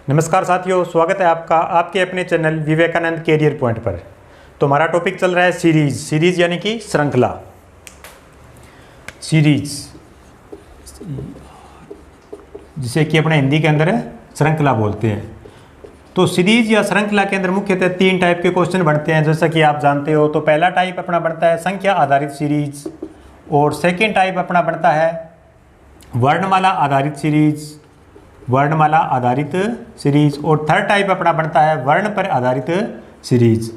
नमस्कार साथियों, स्वागत है आपका आपके अपने चैनल विवेकानंद कैरियर पॉइंट पर। तो हमारा टॉपिक चल रहा है सीरीज यानी कि श्रृंखला। सीरीज जिसे कि अपने हिंदी के अंदर श्रृंखला बोलते हैं। तो सीरीज या श्रृंखला के अंदर मुख्यतः 3 टाइप के क्वेश्चन बनते हैं, जैसा कि आप जानते हो। तो पहला टाइप अपना बनता है संख्या आधारित सीरीज, और सेकेंड टाइप अपना बनता है वर्णमाला आधारित सीरीज, वर्णमाला आधारित सीरीज, और थर्ड टाइप अपना बनता है वर्ण पर आधारित सीरीज।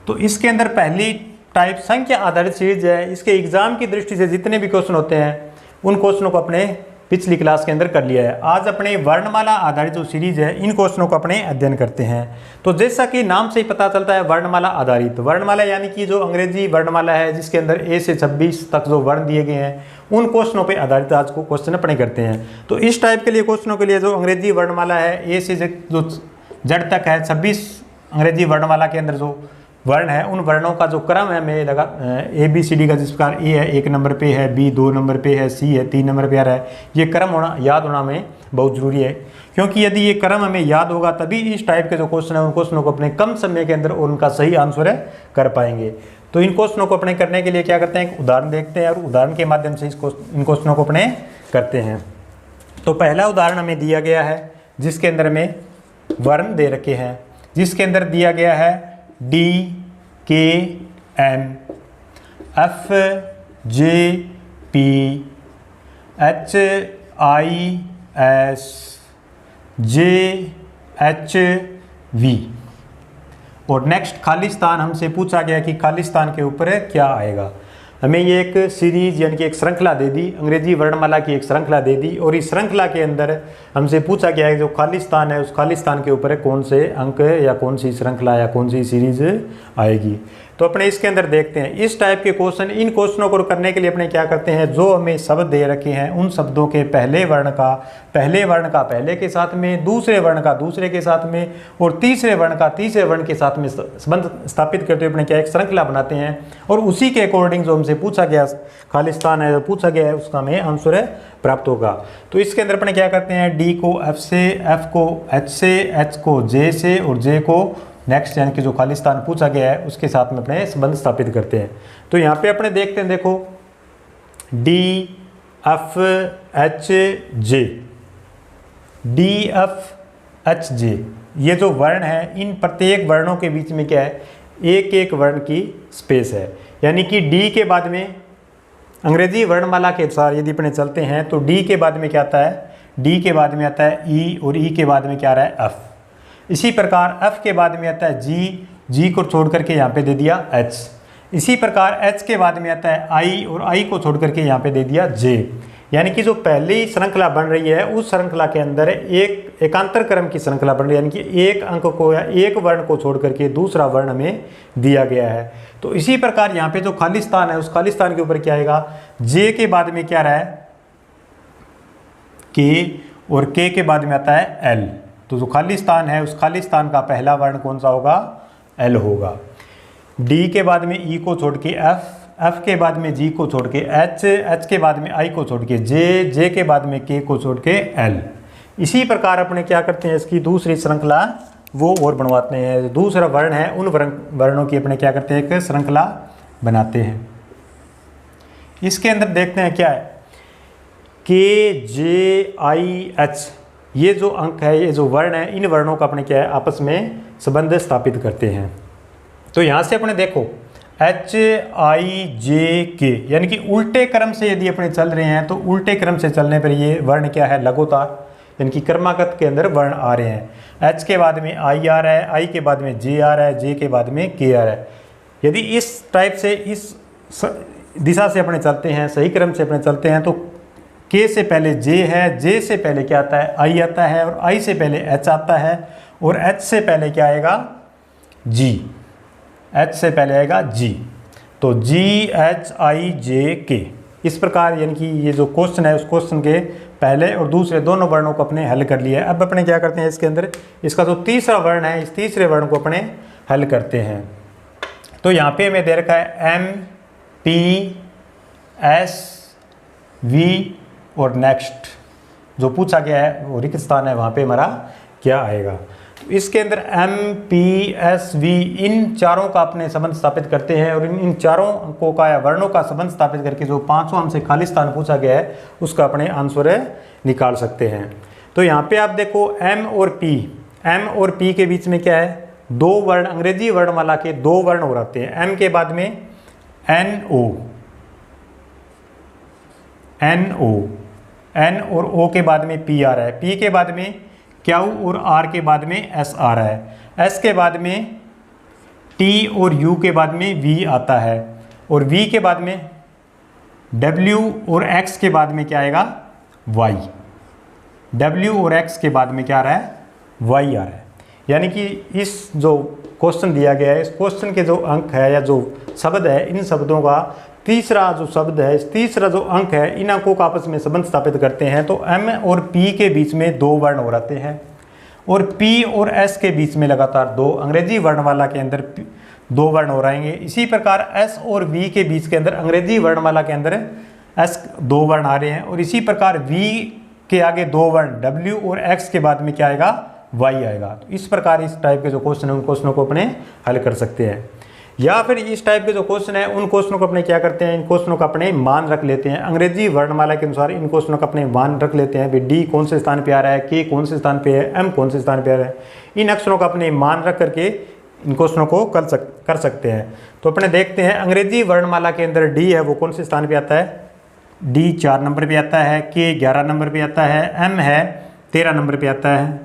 तो इसके अंदर पहली टाइप संख्या आधारित सीरीज है। इसके एग्जाम की दृष्टि से जितने भी क्वेश्चन होते हैं उन क्वेश्चनों को अपने पिछली क्लास के अंदर कर लिया है। आज अपने वर्णमाला आधारित जो सीरीज है इन क्वेश्चनों को अपने अध्ययन करते हैं। तो जैसा कि नाम से ही पता चलता है वर्णमाला आधारित, वर्णमाला यानी कि जो अंग्रेजी वर्णमाला है जिसके अंदर ए से 26 तक जो वर्ण दिए गए हैं उन क्वेश्चनों पे आधारित आज को क्वेश्चन अपने करते हैं। तो इस टाइप के लिए क्वेश्चनों के लिए जो अंग्रेजी वर्णमाला है ए से जो जेड तक है, 26 अंग्रेजी वर्णमाला के अंदर जो वर्ण है उन वर्णों का जो क्रम है हमें लगा ABCD का, जिस प्रकार ए है 1 नंबर पे है, बी 2 नंबर पे है, सी है 3 नंबर पे आ रहा है। ये क्रम होना याद होना हमें बहुत ज़रूरी है, क्योंकि यदि ये क्रम हमें याद होगा तभी इस टाइप के जो क्वेश्चन है उन क्वेश्चनों को अपने कम समय के अंदर और उनका सही आंसर कर पाएंगे। तो इन क्वेश्चनों को अपने करने के लिए क्या करते हैं, एक उदाहरण देखते हैं और उदाहरण के माध्यम से इन क्वेश्चनों को अपने करते हैं। तो पहला उदाहरण हमें दिया गया है जिसके अंदर हमें वर्ण दे रखे हैं, जिसके अंदर दिया गया है DKM FJP HIS JHV। और नेक्स्ट खालिस्तान हमसे पूछा गया कि खालिस्तान के ऊपर क्या आएगा। हमें ये एक सीरीज यानी कि एक श्रृंखला दे दी, अंग्रेजी वर्णमाला की एक श्रृंखला दे दी, और इस श्रृंखला के अंदर हमसे पूछा गया है जो खालिस्तान है उस खालिस्तान के ऊपर कौन से अंक या कौन सी श्रृंखला या कौन सी सीरीज आएगी। तो अपने इसके अंदर देखते हैं इस टाइप के क्वेश्चन। इन क्वेश्चनों को करने के लिए अपने क्या करते हैं, जो हमें शब्द दे रखे हैं उन शब्दों के पहले वर्ण का पहले के साथ में, दूसरे वर्ण का दूसरे के साथ में, और तीसरे वर्ण का तीसरे वर्ण के साथ में संबंध स्थापित करते हुए अपने क्या एक श्रृंखला बनाते हैं, और उसी के अकॉर्डिंग जो हमसे पूछा गया खालिस्तान है जो पूछा गया है उसका हमें आंसर प्राप्त होगा। तो इसके अंदर अपने क्या करते हैं, डी को एफ से, एफ को एच से, एच को जे से, और जे को नेक्स्ट यानी कि जो खालिस्तान पूछा गया है उसके साथ में अपने संबंध स्थापित करते हैं। तो यहाँ पे अपने देखते हैं, देखो DFHJ ये जो वर्ण है इन प्रत्येक वर्णों के बीच में क्या है, एक एक वर्ण की स्पेस है। यानी कि डी के बाद में अंग्रेजी वर्णमाला के अनुसार यदि अपने चलते हैं तो डी के बाद में क्या आता है, डी के बाद में आता है ई, और ई के बाद में क्या आ रहा है एफ। इसी प्रकार F के बाद में आता है G को छोड़ करके यहाँ पे दे दिया H। इसी प्रकार H के बाद में आता है I, और I को छोड़ करके यहाँ पे दे दिया J। यानी कि जो पहली श्रृंखला बन रही है उस श्रृंखला के अंदर एक एकांतर क्रम की श्रृंखला बन रही है, यानी कि एक अंक को या एक वर्ण को छोड़ करके दूसरा वर्ण हमें दिया गया है। तो इसी प्रकार यहाँ पे जो खालिस्तान है उस खालिस्तान के ऊपर क्या आएगा, J के बाद में क्या रहा है K, और K के बाद में आता है L। तो जो खालिस्तान है उस खालिस्तान का पहला वर्ण कौन सा होगा, L होगा। D के बाद में E को छोड़ के F, F के बाद में G को छोड़ के H, H के बाद में I को छोड़ के J, J के बाद में K को छोड़ के L। इसी प्रकार अपने क्या करते हैं, इसकी दूसरी श्रृंखला वो और बनवाते हैं। दूसरा वर्ण है उन वर्णों की अपने क्या करते हैं, एक श्रृंखला बनाते हैं। इसके अंदर देखते हैं क्या है, KJIH ये जो अंक है, ये जो वर्ण है, इन वर्णों का अपने क्या है आपस में संबंध स्थापित करते हैं। तो यहाँ से अपने देखो HIJK यानी कि उल्टे क्रम से यदि अपने चल रहे हैं तो उल्टे क्रम से चलने पर ये वर्ण क्या है, लगातार यानी कि क्रमागत के अंदर वर्ण आ रहे हैं। H के बाद में I आ रहा है, I के बाद में J आ रहा है, J के बाद में K आ रहा है। यदि इस टाइप से इस दिशा से अपने चलते हैं, सही क्रम से अपने चलते हैं, तो K से पहले J है, J से पहले क्या आता है, I आता है, और I से पहले H आता है, और H से पहले क्या आएगा, G, H से पहले आएगा G। तो GHIJK इस प्रकार यानी कि ये जो क्वेश्चन है उस क्वेश्चन के पहले और दूसरे दोनों वर्णों को अपने हल कर लिया है। अब अपने क्या करते हैं, इसके अंदर इसका जो तीसरा वर्ण है इस तीसरे वर्ण को अपने हल करते हैं। तो यहाँ पे हमें दे रखा है MPSV और नेक्स्ट जो पूछा गया है वो रिक्त स्थान है वहाँ पे हमारा क्या आएगा। तो इसके अंदर एम पी एस वी इन चारों का अपने संबंध स्थापित करते हैं और इन चारों अंकों का या वर्णों का संबंध स्थापित करके जो पांचों हमसे खाली स्थान पूछा गया है उसका अपने आंसर निकाल सकते हैं। तो यहाँ पे आप देखो एम और पी के बीच में क्या है, दो वर्ण, अंग्रेजी वर्णमाला के दो वर्ण हो जाते हैं। एम के बाद में एन और ओ के बाद में पी आ रहा है, पी के बाद में क्यू और आर के बाद में एस आ रहा है, एस के बाद में टी और यू के बाद में वी आता है और वी के बाद में डब्ल्यू और एक्स के बाद में क्या आएगा, वाई। डब्ल्यू और एक्स के बाद में क्या आ रहा है, वाई आ रहा है। यानी कि इस जो क्वेश्चन दिया गया है, इस क्वेश्चन के जो अंक है या जो शब्द है, इन शब्दों का तीसरा जो शब्द है, इस तीसरा जो अंक है, इन अंकों का आपस में संबंध स्थापित करते हैं तो एम और पी के बीच में दो वर्ण हो जाते हैं और पी और एस के बीच में लगातार दो, अंग्रेजी वर्णमाला के अंदर दो वर्ण हो रहेंगे। इसी प्रकार एस और वी के बीच के अंदर अंग्रेजी वर्णमाला के अंदर एस दो वर्ण आ रहे हैं और इसी प्रकार वी के आगे दो वर्ण डब्ल्यू और एक्स के बाद में क्या आएगा, वाई आएगा। तो इस प्रकार इस टाइप के जो क्वेश्चन है उन क्वेश्चनों को अपने हल कर सकते हैं। या फिर इस टाइप के जो क्वेश्चन है उन क्वेश्चनों को अपने क्या करते हैं, इन क्वेश्चनों का अपने मान रख लेते हैं। अंग्रेजी वर्णमाला के अनुसार इन क्वेश्चनों का अपने मान रख लेते हैं, डी कौन से स्थान पे आ रहा है, के कौन से स्थान पे है, एम कौन से स्थान पे आ रहा है। इन अक्षरों का अपने मान रख करके इन क्वेश्चनों को कर सकते हैं। तो अपने देखते हैं अंग्रेजी वर्णमाला के अंदर डी है वो कौन से स्थान पे आता है, डी 4 नंबर पे आता है, के 11 नंबर पे आता है, एम है 13 नंबर पे आता है।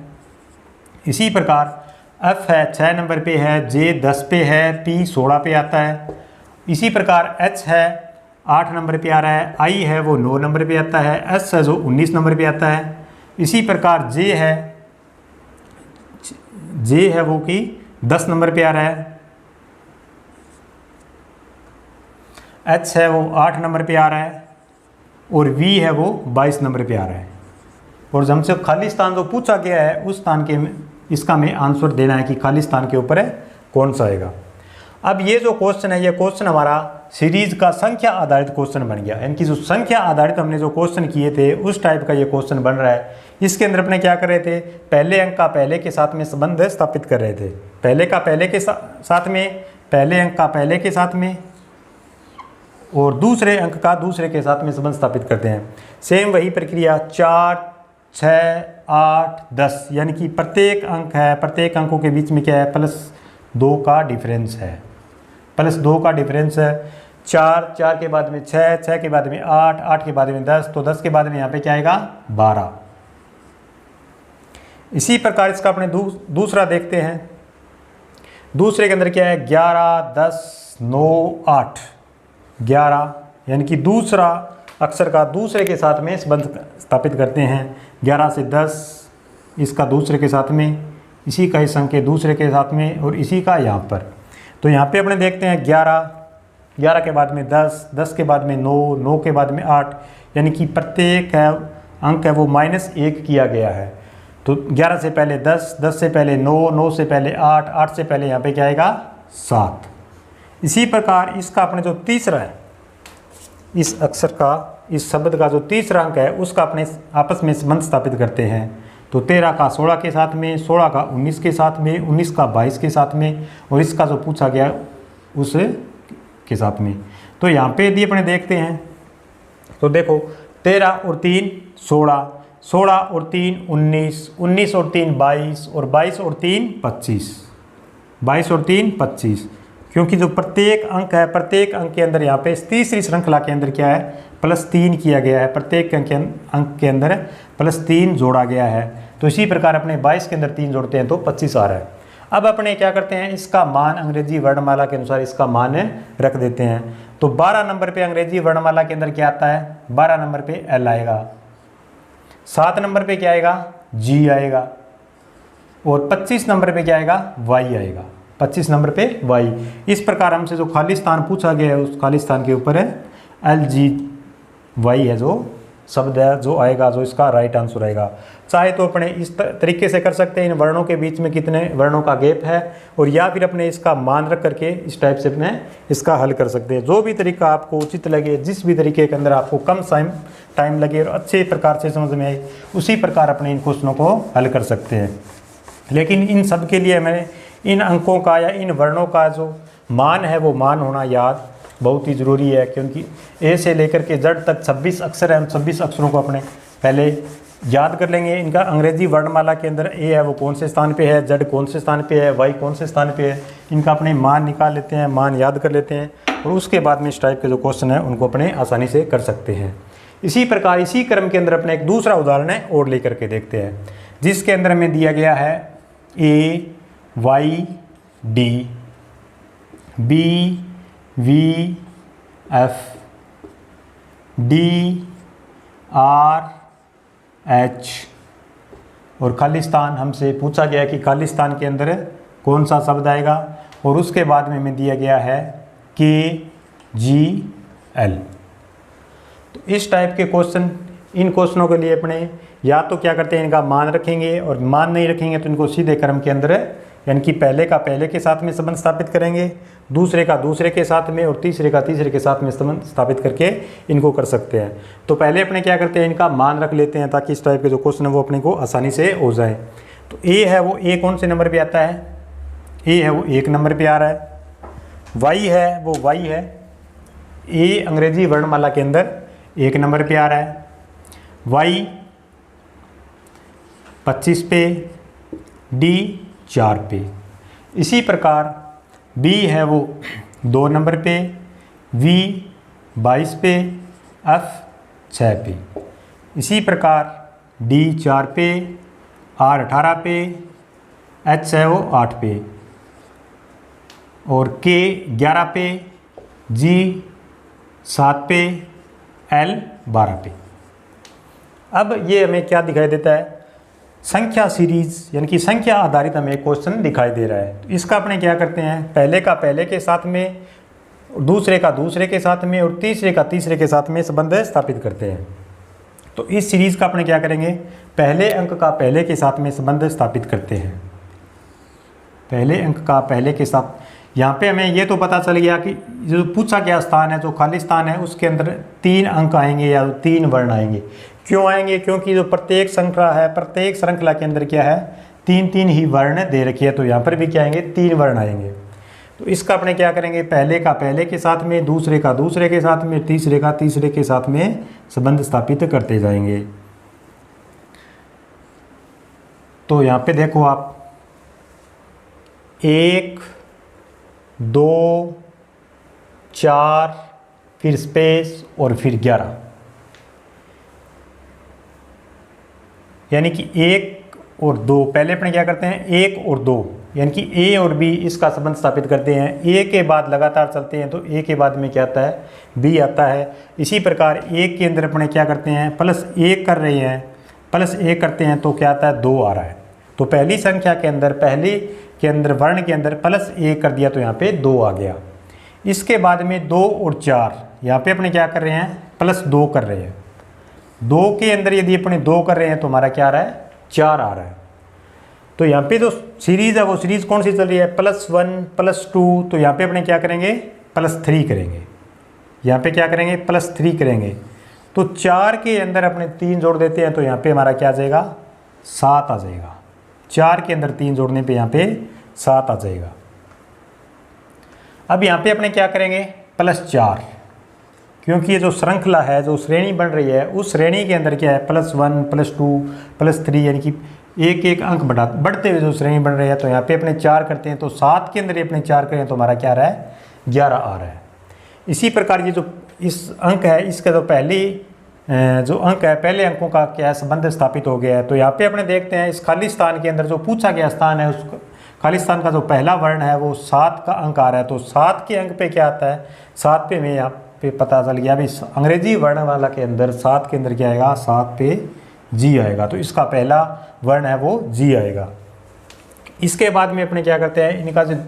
इसी प्रकार एफ है 6 नंबर पे है, जे 10 पे है, पी 16 पे आता है। इसी प्रकार एच है 8 नंबर पे आ रहा है, आई है वो 9 नंबर पे आता है, एस है जो 19 नंबर पे आता है। इसी प्रकार जे है वो कि 10 नंबर पे आ रहा है, एच है वो 8 नंबर पे आ रहा है और वी है वो 22 नंबर पे आ रहा है। और हमसे खाली स्थान जो पूछा गया है उस स्थान के इसका हमें आंसर देना है कि खाली स्थान के ऊपर है कौन सा आएगा। अब ये जो क्वेश्चन है, ये क्वेश्चन हमारा सीरीज का संख्या आधारित क्वेश्चन बन गया। यानी कि जो संख्या आधारित हमने जो क्वेश्चन किए थे उस टाइप का ये क्वेश्चन बन रहा है। इसके अंदर अपने क्या कर रहे थे, पहले अंक का पहले के साथ में संबंध स्थापित कर रहे थे, पहले का पहले के साथ में, पहले अंक का पहले के साथ में और दूसरे अंक का दूसरे के साथ में संबंध स्थापित करते हैं। सेम वही प्रक्रिया 4, 6, 8, 10 यानी कि प्रत्येक अंक है, प्रत्येक अंकों के बीच में क्या है, +2 का डिफरेंस है, +2 का डिफरेंस है। 4 के बाद में 6 के बाद में 8 के बाद में 10, तो 10 के बाद में यहाँ पे क्या आएगा 12। इसी प्रकार इसका अपने दूसरा देखते हैं। दूसरे के अंदर क्या है 11, 10, 9, 8, 11 यानी कि दूसरा अक्षर का दूसरे के साथ में संबंध स्थापित करते हैं। 11 से 10 इसका दूसरे के साथ में, इसी का इस अंक के दूसरे के साथ में और इसी का यहाँ पर। तो यहाँ पे अपने देखते हैं 11 के बाद में 10 के बाद में 9 के बाद में 8 यानी कि प्रत्येक अंक है वो -1 किया गया है। तो 11 से पहले 10 से पहले 9 से पहले 8 से पहले यहाँ पे क्या आएगा 7। इसी प्रकार इसका अपने जो तीसरा है, इस अक्षर का, इस शब्द का जो तीसरा अंक है उसका अपने आपस में संबंध स्थापित करते हैं। तो 13 का 16 के साथ में, 16 का 19 के साथ में, 19 का 22 के साथ में और इसका जो पूछा गया उस के साथ में। तो यहाँ पे यदि अपने देखते हैं तो देखो 13 और 3 16, 16 और 3 19, 19 और 3 22 और 22 और 3 25, 22 और 3 25 क्योंकि जो प्रत्येक अंक है, प्रत्येक अंक के अंदर यहाँ पे इस तीसरी श्रृंखला के अंदर क्या है +3 किया गया है, प्रत्येक अंक के अंदर +3 जोड़ा गया है। तो इसी प्रकार अपने 22 के अंदर 3 जोड़ते हैं तो 25 आ रहा है। अब अपने क्या करते हैं, इसका मान अंग्रेजी वर्णमाला के अनुसार इसका मान रख देते हैं। तो 12 नंबर पे अंग्रेजी वर्णमाला के अंदर क्या आता है, 12 नंबर पे L आएगा, 7 नंबर पे क्या आएगा G आएगा और 25 नंबर पे क्या आएगा Y आएगा, 25 नंबर पे Y। इस प्रकार हमसे जो खाली स्थान पूछा गया है उस खाली स्थान के ऊपर है LGY है जो शब्द है जो आएगा, जो इसका राइट आंसर आएगा। चाहे तो अपने इस तरीके से कर सकते हैं, इन वर्णों के बीच में कितने वर्णों का गैप है, और या फिर अपने इसका मान रख करके इस टाइप से अपने इसका हल कर सकते हैं। जो भी तरीका आपको उचित लगे, जिस भी तरीके के अंदर आपको कम टाइम लगे और अच्छे प्रकार से समझ में आए, उसी प्रकार अपने इन क्वेश्चनों को हल कर सकते हैं। लेकिन इन सब के लिए हमें इन अंकों का या इन वर्णों का जो मान है वो मान होना याद बहुत ही ज़रूरी है, क्योंकि ए से लेकर के जेड तक 26 अक्षर हैं। 26 अक्षरों को अपने पहले याद कर लेंगे। इनका अंग्रेजी वर्णमाला के अंदर ए है वो कौन से स्थान पे है, जेड कौन से स्थान पे है, वाई कौन से स्थान पे है, इनका अपने मान निकाल लेते हैं, मान याद कर लेते हैं और उसके बाद में इस टाइप के जो क्वेश्चन है उनको अपने आसानी से कर सकते हैं। इसी प्रकार इसी क्रम के अंदर अपने एक दूसरा उदाहरण है और लेकर के देखते हैं, जिसके अंदर में दिया गया है A Y D B V F D R H और खालिस्तान हमसे पूछा गया कि खालिस्तान के अंदर कौन सा शब्द आएगा, और उसके बाद में हमें दिया गया है के जी एल। तो इस टाइप के क्वेश्चन, इन क्वेश्चनों के लिए अपने या तो क्या करते हैं इनका मान रखेंगे, और मान नहीं रखेंगे तो इनको सीधे क्रम के अंदर यानी कि पहले का पहले के साथ में संबंध स्थापित करेंगे, दूसरे का दूसरे के साथ में और तीसरे का तीसरे के साथ में संबंध स्थापित करके इनको कर सकते हैं। तो पहले अपने क्या करते हैं इनका मान रख लेते हैं ताकि इस टाइप के जो क्वेश्चन है वो अपने को आसानी से हो जाए। तो ए है वो ए कौन से नंबर पे आता है, ए है वो 1 नंबर पे आ रहा है। वाई है वो वाई है, ए अंग्रेजी वर्णमाला के अंदर 1 नंबर पे आ रहा है। वाई 25 पे, डी 4 पे। इसी प्रकार बी है वो 2 नंबर पे, वी 22 पे, एफ 6 पे। इसी प्रकार डी 4 पे, आर 18 पे, एच है वो 8 पे और के 11 पे, जी 7 पे, एल 12 पे। अब ये हमें क्या दिखाई देता है, संख्या सीरीज यानी कि संख्या आधारित हमें क्वेश्चन दिखाई दे रहा है। तो इसका अपने क्या करते हैं, पहले का पहले के साथ में, दूसरे का दूसरे के साथ में और तीसरे का तीसरे के साथ में संबंध स्थापित करते हैं। तो इस सीरीज का अपने क्या करेंगे, पहले अंक का पहले के साथ में संबंध स्थापित करते हैं। पहले अंक का पहले के साथ, यहाँ पे हमें ये तो पता चल गया कि जो पूछा गया स्थान है, जो खाली स्थान है, उसके अंदर 3 अंक आएंगे या 3 वर्ण आएंगे। क्यों आएंगे, क्योंकि जो प्रत्येक श्रृंखला है, प्रत्येक श्रृंखला के अंदर क्या है 3-3 ही वर्ण दे रखी है। तो यहाँ पर भी क्या आएंगे 3 वर्ण आएंगे। तो इसका अपने क्या करेंगे, पहले का पहले के साथ में, दूसरे का दूसरे के साथ में, तीसरे का तीसरे के साथ में संबंध स्थापित करते जाएंगे। तो यहाँ पे देखो आप 1 2 4 फिर स्पेस और फिर 11, यानी कि 1 और 2। पहले अपने क्या करते हैं 1 और 2 यानी कि ए और बी, इसका संबंध स्थापित करते हैं। ए के बाद लगातार चलते हैं तो ए के बाद में क्या आता है, बी आता है। इसी प्रकार 1 के अंदर अपने क्या करते हैं +1 कर रहे हैं, +1 करते हैं तो क्या आता है 2 आ रहा है। तो पहली संख्या के अंदर, पहली के अंदर वर्ण के अंदर +1 कर दिया तो यहाँ पे 2 आ गया। इसके बाद में 2 और 4, यहाँ पे अपने क्या कर रहे हैं +2 कर रहे हैं। 2 के अंदर यदि अपने 2 कर रहे हैं तो हमारा क्या आ रहा है 4 आ रहा है। तो यहाँ पे जो सीरीज़ है वो सीरीज़ कौन सी चल रही है +1 +2, तो यहाँ पे अपने क्या करेंगे +3 करेंगे। यहाँ पे क्या करेंगे +3 करेंगे। तो 4 के अंदर अपने 3 जोड़ देते हैं तो यहाँ पे हमारा क्या आ जाएगा 7 आ जाएगा। 4 के अंदर 3 जोड़ने पे यहाँ पे 7 आ जाएगा। अब यहाँ पे अपने क्या करेंगे +4, क्योंकि ये जो श्रृंखला है, जो श्रेणी बन रही है, उस श्रेणी के अंदर क्या है +1 +2 +3 यानी कि एक एक अंक बढ़ते हुए जो श्रेणी बन रही है। तो यहाँ पे अपने 4 करते हैं तो 7 के अंदर अपने 4 करें तो हमारा क्या आ रहा है 11 आ रहा है। इसी प्रकार ये जो इस अंक है, इसका जो पहली जो अंक है, पहले अंकों का क्या है संबंध स्थापित हो गया है। तो यहाँ पे अपने देखते हैं इस खाली स्थान के अंदर जो पूछा गया स्थान है, उस खाली स्थान का जो पहला वर्ण है वो 7 का अंक आ रहा है। तो 7 के अंक पे क्या आता है, 7 पे में यहाँ पे पता चल गया अभी अंग्रेजी वर्ण वाला के अंदर 7 के अंदर क्या आएगा 7 पे जी आएगा। तो इसका पहला वर्ण है वो जी आएगा। इसके बाद में अपने क्या करते हैं, इनका जो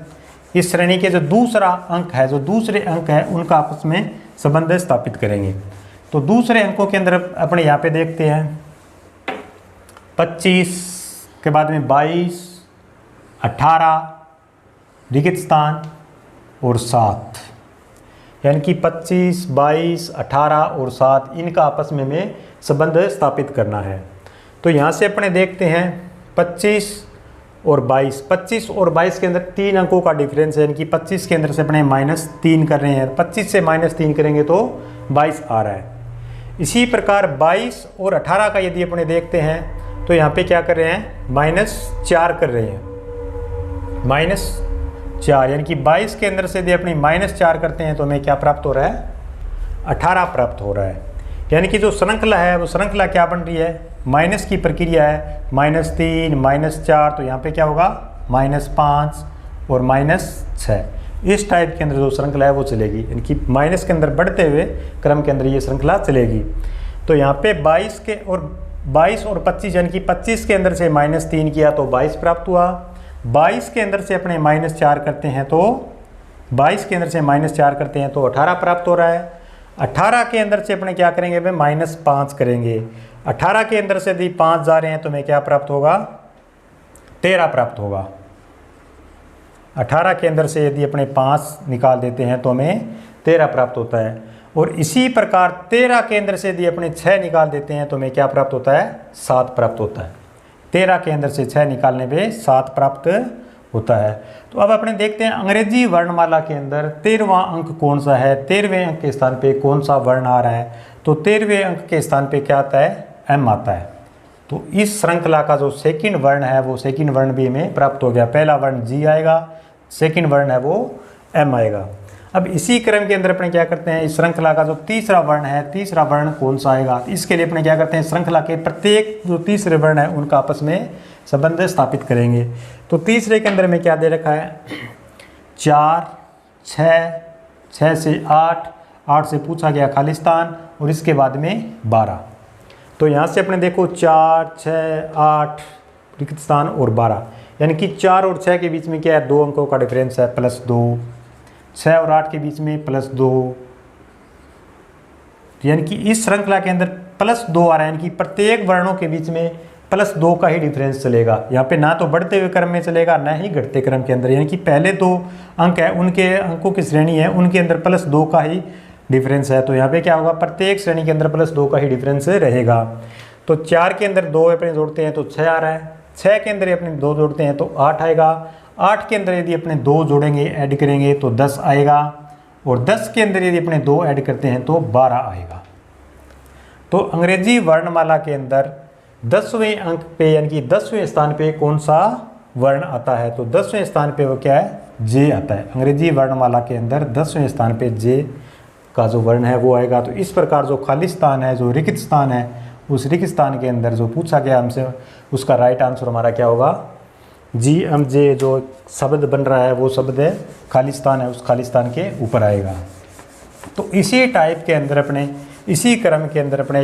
इस श्रेणी के जो दूसरा अंक है, जो दूसरे अंक है, उनका आपस में संबंध स्थापित करेंगे। तो दूसरे अंकों के अंदर अपने यहाँ पे देखते हैं 25 के बाद में 22 18 रिक्त स्थान और 7, यानी कि 25, 22, 18 और 7 इनका आपस में हमें संबंध स्थापित करना है। तो यहाँ से अपने देखते हैं 25 और 22, 25 और 22 के अंदर 3 अंकों का डिफरेंस है, यानी कि 25 के अंदर से अपने -3 कर रहे हैं, 25 से -3 करेंगे तो 22 आ रहा है। इसी प्रकार 22 और 18 का यदि अपने देखते हैं तो यहाँ पे क्या कर रहे हैं, -4 कर रहे हैं, -4, यानी कि 22 के अंदर से यदि अपनी -4 करते हैं तो हमें क्या प्राप्त हो रहा है, 18 प्राप्त हो रहा है। यानी कि जो श्रृंखला है वो श्रृंखला क्या बन रही है, माइनस की प्रक्रिया है, -3, -4, तो यहाँ पे क्या होगा -5 और -6, इस टाइप के अंदर जो श्रृंखला है वो चलेगी, यानी कि माइनस के अंदर बढ़ते हुए क्रम के अंदर ये श्रृंखला चलेगी। तो यहाँ पे 22 और 25, यानी कि 25 के अंदर से -3 किया तो 22 प्राप्त हुआ, 22 के अंदर से अपने -4 करते हैं तो 22 के अंदर से -4 करते हैं तो 18 प्राप्त हो रहा है। 18 के अंदर से अपने क्या करेंगे भाई, -5 करेंगे, 18 के अंदर से यदि 5 जा रहे हैं तो हमें क्या प्राप्त होगा, 13 प्राप्त होगा। 18 के अंदर से यदि अपने 5 निकाल देते हैं तो हमें 13 प्राप्त होता है। और इसी प्रकार 13 के अंदर से यदि अपने 6 निकाल देते हैं तो हमें क्या प्राप्त होता है, 7 प्राप्त होता है। 13 के अंदर से 6 निकालने पे 7 प्राप्त होता है। तो अब अपने देखते हैं अंग्रेजी वर्णमाला के अंदर 13वां अंक कौन सा है, 13वें अंक के स्थान पे कौन सा वर्ण आ रहा है। तो 13वें अंक के स्थान पे क्या आता है, एम आता है। तो इस श्रृंखला का जो सेकंड वर्ण है वो सेकंड वर्ण भी हमें प्राप्त हो गया। पहला वर्ण जी आएगा, सेकंड वर्ण है वो एम आएगा। अब इसी क्रम के अंदर अपने क्या करते हैं, इस श्रृंखला का जो तीसरा वर्ण है, तीसरा वर्ण कौन सा आएगा, इसके लिए अपने क्या करते हैं, श्रृंखला के प्रत्येक जो तीसरे वर्ण है उनका आपस में संबंध स्थापित करेंगे। तो तीसरे के अंदर में क्या दे रखा है, 4, 6, 6 से 8, 8 से पूछा गया खालिस्तान और इसके बाद में 12। तो यहाँ से अपने देखो 4, 6, 8 रिक्त स्थान और 12, यानी कि 4 और 6 के बीच में क्या है, 2 अंकों का डिफरेंस है, +2, 6 और 8 के बीच में +2, यानी कि इस श्रृंखला के अंदर +2 आ रहा है, यानी कि प्रत्येक वर्णों के बीच में +2 का ही डिफरेंस चलेगा। यहाँ पे ना तो बढ़ते हुए क्रम में चलेगा ना ही घटते क्रम के अंदर, यानी कि पहले 2 अंक है उनके अंकों की श्रेणी है उनके अंदर +2 का ही डिफरेंस है। तो यहाँ पे क्या होगा, प्रत्येक श्रेणी के अंदर +2 का ही डिफरेंस रहेगा। तो 4 के अंदर 2 अपने जोड़ते हैं तो 6 आ रहा है, 6 के अंदर अपने 2 जोड़ते हैं तो 8 आएगा, 8 के अंदर यदि अपने 2 जोड़ेंगे ऐड करेंगे तो 10 आएगा, और 10 के अंदर यदि अपने 2 ऐड करते हैं तो 12 आएगा। तो अंग्रेजी वर्णमाला के अंदर 10वें अंक पे यानी कि 10वें स्थान पे कौन सा वर्ण आता है, तो 10वें स्थान पे वो क्या है, जे आता है। अंग्रेजी वर्णमाला के अंदर 10वें स्थान पे जे का जो वर्ण है वो आएगा। तो इस प्रकार जो खाली स्थान है, जो रिक्त स्थान है, उस रिक्त स्थान के अंदर जो पूछा गया हमसे उसका राइट आंसर हमारा क्या होगा, जी एम जे जो शब्द बन रहा है वो शब्द है खालिस्तान है, उस खालिस्तान के ऊपर आएगा। तो इसी टाइप के अंदर अपने इसी क्रम के अंदर अपने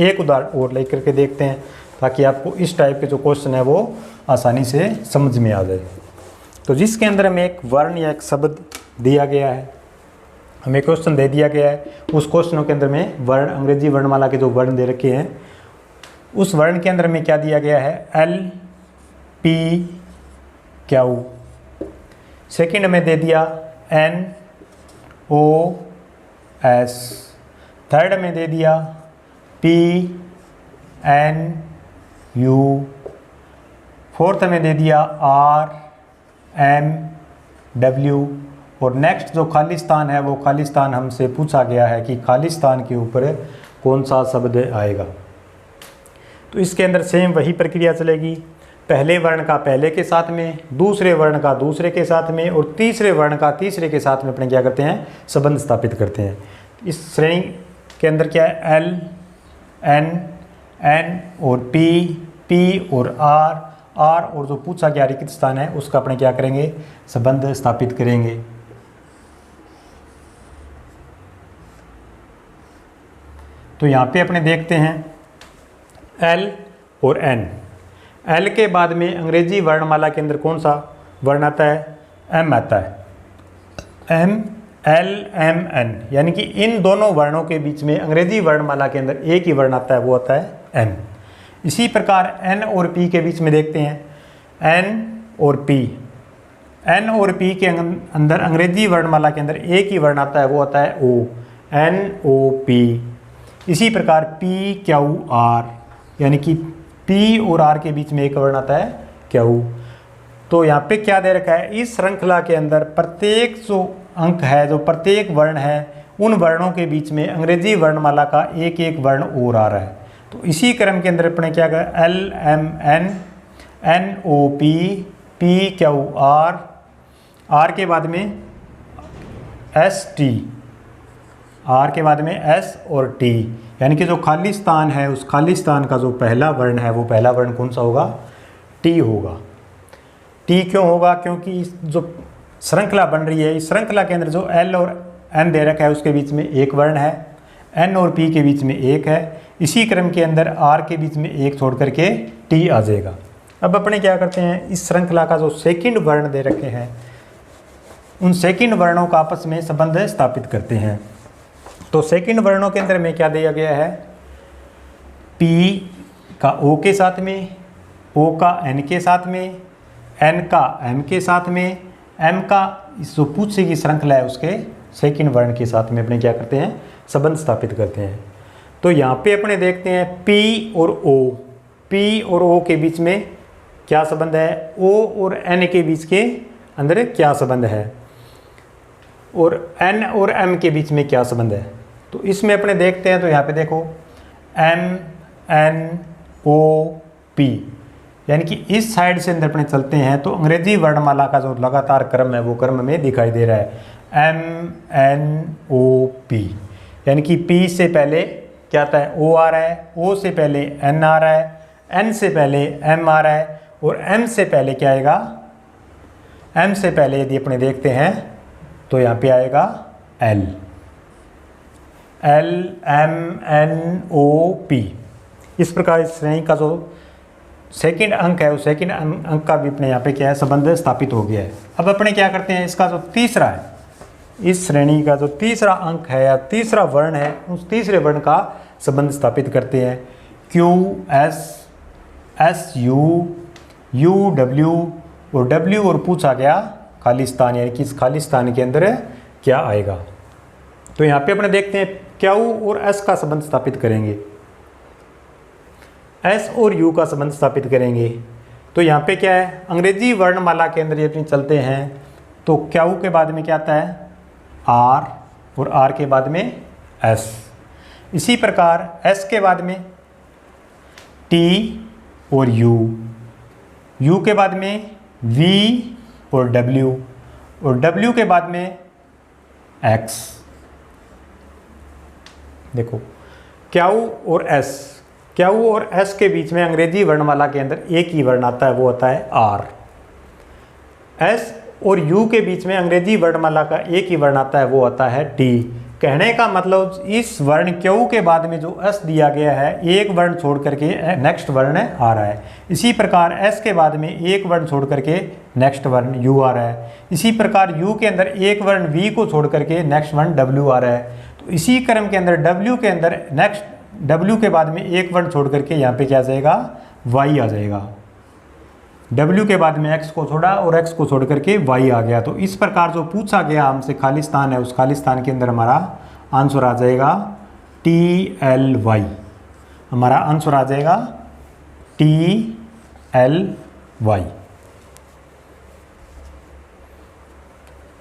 एक उदाहरण और लेकर के देखते हैं ताकि आपको इस टाइप के जो क्वेश्चन है वो आसानी से समझ में आ जाए। तो जिसके अंदर हमें एक वर्ण या एक शब्द दिया गया है, हमें क्वेश्चन दे दिया गया है, उस क्वेश्चनों के अंदर में वर्ण अंग्रेजी वर्णमाला के जो वर्ण दे रखे हैं उस वर्ण के अंदर में क्या दिया गया है, L, P, Q। सेकंड में दे दिया N, O, S। थर्ड में दे दिया P, N, U। फोर्थ में दे दिया R, M, W। और नेक्स्ट जो खालिस्तान है वो खालिस्तान हमसे पूछा गया है कि खालिस्तान के ऊपर कौन सा शब्द आएगा। तो इसके अंदर सेम वही प्रक्रिया चलेगी, पहले वर्ण का पहले के साथ में, दूसरे वर्ण का दूसरे के साथ में, और तीसरे वर्ण का तीसरे के साथ में अपने क्या करते हैं, संबंध स्थापित करते हैं। इस श्रेणी के अंदर क्या है, L, N, N और P, P और R, R और जो पूछा गया रिक्त स्थान है उसका अपने क्या करेंगे, संबंध स्थापित करेंगे। तो यहाँ पे अपने देखते हैं L और N। L के बाद में अंग्रेजी वर्णमाला के अंदर कौन सा वर्ण आता है, M आता है, M, L, M, N, यानी कि इन दोनों वर्णों के बीच में अंग्रेजी वर्णमाला के अंदर एक ही वर्ण आता है, वो आता है M। इसी प्रकार N और P के बीच में देखते हैं, N और P, एन और पी के अंदर अंग्रेजी वर्णमाला के अंदर एक ही वर्ण आता है, वो आता है ओ, NOP। इसी प्रकार PQR, यानी कि P और R के बीच में एक वर्ण आता है Q। तो यहाँ पे क्या दे रखा है, इस श्रृंखला के अंदर प्रत्येक जो अंक है, जो प्रत्येक वर्ण है, उन वर्णों के बीच में अंग्रेजी वर्णमाला का एक एक वर्ण और आ रहा है। तो इसी क्रम के अंदर अपने क्या करें, LMN, NOP, PQR, R के बाद में ST, R के बाद में S और T, यानी कि जो खाली स्थान है उस खाली स्थान का जो पहला वर्ण है वो पहला वर्ण कौन सा होगा, T होगा। T क्यों होगा, क्योंकि जो श्रृंखला बन रही है, इस श्रृंखला के अंदर जो L और N दे रखा है उसके बीच में एक वर्ण है, N और P के बीच में एक है, इसी क्रम के अंदर R के बीच में एक छोड़ करके T आ जाएगा। अब अपने क्या करते हैं, इस श्रृंखला का जो सेकंड वर्ण दे रखे हैं उन सेकंड वर्णों का आपस में संबंध स्थापित करते हैं। तो सेकंड वर्णों के अंदर में क्या दिया गया है, P का O के साथ में, O का N के साथ में, N का M के साथ में, M का इस जो पूछे की श्रृंखला है उसके सेकंड वर्ण के साथ में अपने क्या करते हैं, संबंध स्थापित करते हैं। तो यहाँ पे अपने देखते हैं P और O, P और O के बीच में क्या संबंध है, O और N के बीच के अंदर क्या संबंध है, और N और M के बीच में क्या संबंध है। तो इसमें अपने देखते हैं, तो यहाँ पे देखो MNOP, यानी कि इस साइड से अंदर अपने चलते हैं तो अंग्रेजी वर्णमाला का जो लगातार क्रम है वो क्रम में दिखाई दे रहा है, MNOP, यानी कि P से पहले क्या आता है, O आ रहा है, O से पहले N आ रहा है, N से पहले M आ रहा है, और M से पहले क्या आएगा, M से पहले यदि अपने देखते हैं तो यहाँ पे आएगा L, LMNOP। इस प्रकार इस श्रेणी का जो सेकंड अंक है उस सेकंड अंक का भी अपने यहाँ पे क्या है, संबंध स्थापित हो गया है। अब अपने क्या करते हैं, इसका जो तीसरा है, इस श्रेणी का जो तीसरा अंक है या तीसरा वर्ण है उस तीसरे वर्ण का संबंध स्थापित करते हैं। QS, SU, UW और W और पूछा गया खाली स्थान, यानी कि इस खाली स्थान के अंदर क्या आएगा। तो यहाँ पे अपने देखते हैं Q और S का संबंध स्थापित करेंगे, S और U का संबंध स्थापित करेंगे। तो यहाँ पे क्या है, अंग्रेजी वर्णमाला के अंदर यदि चलते हैं तो Q के बाद में क्या आता है, R, और R के बाद में S। इसी प्रकार S के बाद में T और U, U के बाद में V और W, और W के बाद में X। देखो Q और S, Q और S के बीच में अंग्रेजी वर्णमाला के अंदर एक ही वर्ण आता है, वो होता है R। S और U के बीच में अंग्रेजी वर्णमाला का एक ही वर्ण आता है, वो आता है T। कहने का मतलब इस वर्ण Q के बाद में जो S दिया गया है एक वर्ण छोड़ करके नेक्स्ट वर्ण आ रहा है। इसी प्रकार S के बाद में एक वर्ण छोड़ करके नेक्स्ट वर्ण U आ रहा है। इसी प्रकार U के अंदर एक वर्ण V को छोड़ करके नेक्स्ट वर्ण W आ रहा है। तो इसी क्रम के अंदर W के अंदर नेक्स्ट W के बाद में एक वर्ण छोड़ करके यहाँ पे क्या आ जाएगा, Y आ जाएगा। W के बाद में X को छोड़ा और X को छोड़ करके Y आ गया। तो इस प्रकार जो पूछा गया हमसे खाली स्थान है उस खाली स्थान के अंदर हमारा आंसर आ जाएगा TLY। हमारा आंसर आ जाएगा TLY।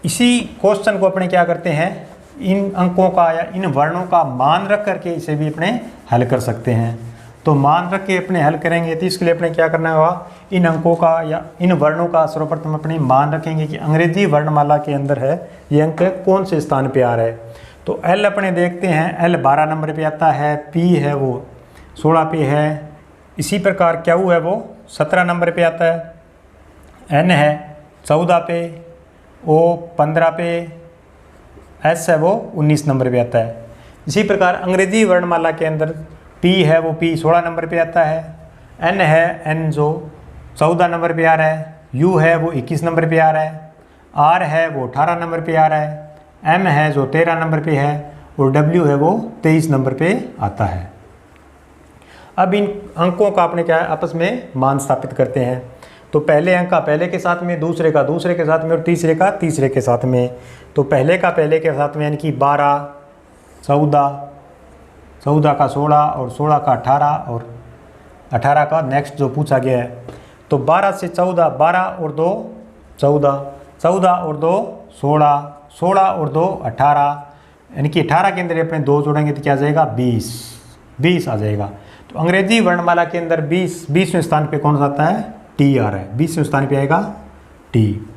इसी क्वेश्चन को अपने क्या करते हैं, इन अंकों का या इन वर्णों का मान रख करके इसे भी अपने हल कर सकते हैं। तो मान रख के अपने हल करेंगे तो इसके लिए अपने क्या करना होगा, इन अंकों का या इन वर्णों का सर्वप्रथम अपने मान रखेंगे कि अंग्रेजी वर्णमाला के अंदर है ये अंक कौन से स्थान पे आ रहा है। तो L अपने देखते हैं, L 12 नंबर पे आता है, P है वो 16 पे है, इसी प्रकार Q है वो 17 नंबर पे आता है, N है 14 पे, O 15 पे, S है वो 19 नंबर पे आता है। इसी प्रकार अंग्रेजी वर्णमाला के अंदर P है वो P 16 नंबर पे आता है, N है N जो 14 नंबर पे आ रहा है, U है वो 21 नंबर पे आ रहा है, R है वो 18 नंबर पे आ रहा है, M है जो 13 नंबर पे है, और W है वो 23 नंबर पे आता है। अब इन अंकों का आपने क्या आपस में मान स्थापित करते हैं। तो पहले अंक का पहले के साथ में, दूसरे का दूसरे के साथ में और तीसरे का तीसरे के साथ में। तो पहले का पहले के साथ में यानी कि 12, 14, 14 का 16 और 16 का 18 और 18 का नेक्स्ट जो पूछा गया है। तो 12 से 14, 12 और 2 14, 14 और 2 16, 16 और 2 18, यानी कि 18 के अंदर अपने 2 जोड़ेंगे तो क्या आ जाएगा 20, 20 आ जाएगा। तो अंग्रेजी वर्णमाला के अंदर 20वें स्थान पे कौन सा आता है, टी आ रहा है, 20वें स्थान पे आएगा टी।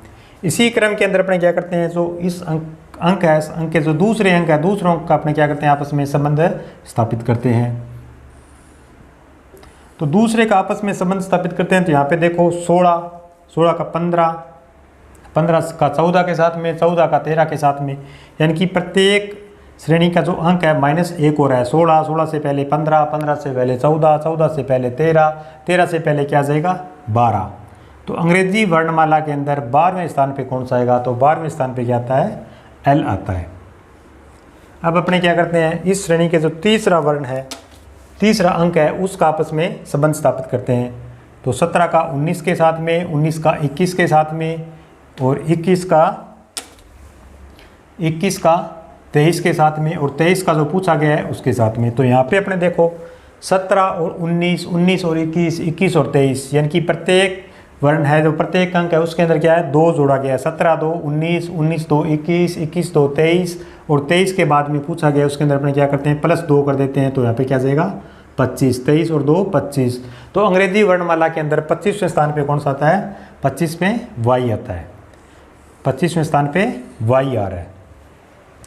इसी क्रम के अंदर अपने क्या करते हैं, जो इस अंक है, इस अंक के जो दूसरे अंक है, दूसरे अंक का अपने क्या करते हैं, आपस में संबंध स्थापित करते हैं। तो दूसरे का आपस में संबंध स्थापित करते हैं। तो यहाँ पे देखो 16, 16 का 15, 15 का 14 के साथ में, 14 का 13 के साथ में, यानी कि प्रत्येक श्रेणी का जो अंक है -1 हो रहा है। 16, 16 से पहले 15, 15 से पहले 14, 14 से पहले 13, 13 से पहले क्या आ जाएगा 12। तो अंग्रेजी वर्णमाला के अंदर 12वें स्थान पे कौन सा आएगा, तो 12वें स्थान पे क्या आता है, एल आता है। अब अपने क्या करते हैं, इस श्रेणी के जो तीसरा वर्ण है, तीसरा अंक है, उसका आपस में संबंध स्थापित करते हैं। तो 17 का 19 के साथ में, 19 का 21 के साथ में और 21 का 23 के साथ में और 23 का जो पूछा गया है उसके साथ में। तो यहाँ पे अपने देखो 17 और 19, 19 और 21, 21 और 23, यानी कि प्रत्येक वर्ण है जो प्रत्येक अंक है उसके अंदर क्या है 2 जोड़ा गया है। 17 2 19, 19 2 21, 21 2 23 और 23 के बाद में पूछा गया उसके अंदर अपने क्या करते हैं +2 कर देते हैं। तो यहाँ पे क्या जाएगा 25, 23 और 2 25। तो अंग्रेजी वर्णमाला के अंदर 25वें स्थान पे कौन सा आता है, 25 में वाई आता है, 25वें स्थान पे वाई आ रहा है।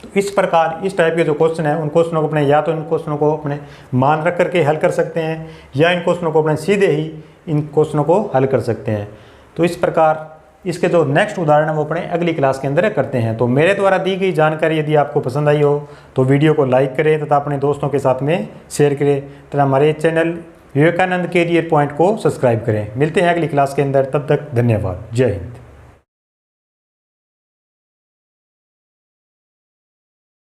तो इस प्रकार इस टाइप के जो क्वेश्चन है उन क्वेश्चनों को अपने या तो इन क्वेश्चनों को अपने मान रख करके हल कर सकते हैं या इन क्वेश्चनों को अपने सीधे ही इन क्वेश्चनों को हल कर सकते हैं। तो इस प्रकार इसके जो नेक्स्ट उदाहरण है वो अपने अगली क्लास के अंदर करते हैं। तो मेरे द्वारा दी गई जानकारी यदि आपको पसंद आई हो तो वीडियो को लाइक करें तथा अपने दोस्तों के साथ में शेयर करें तथा हमारे चैनल विवेकानंद कैरियर पॉइंट को सब्सक्राइब करें। मिलते हैं अगली क्लास के अंदर, तब तक धन्यवाद, जय हिंद।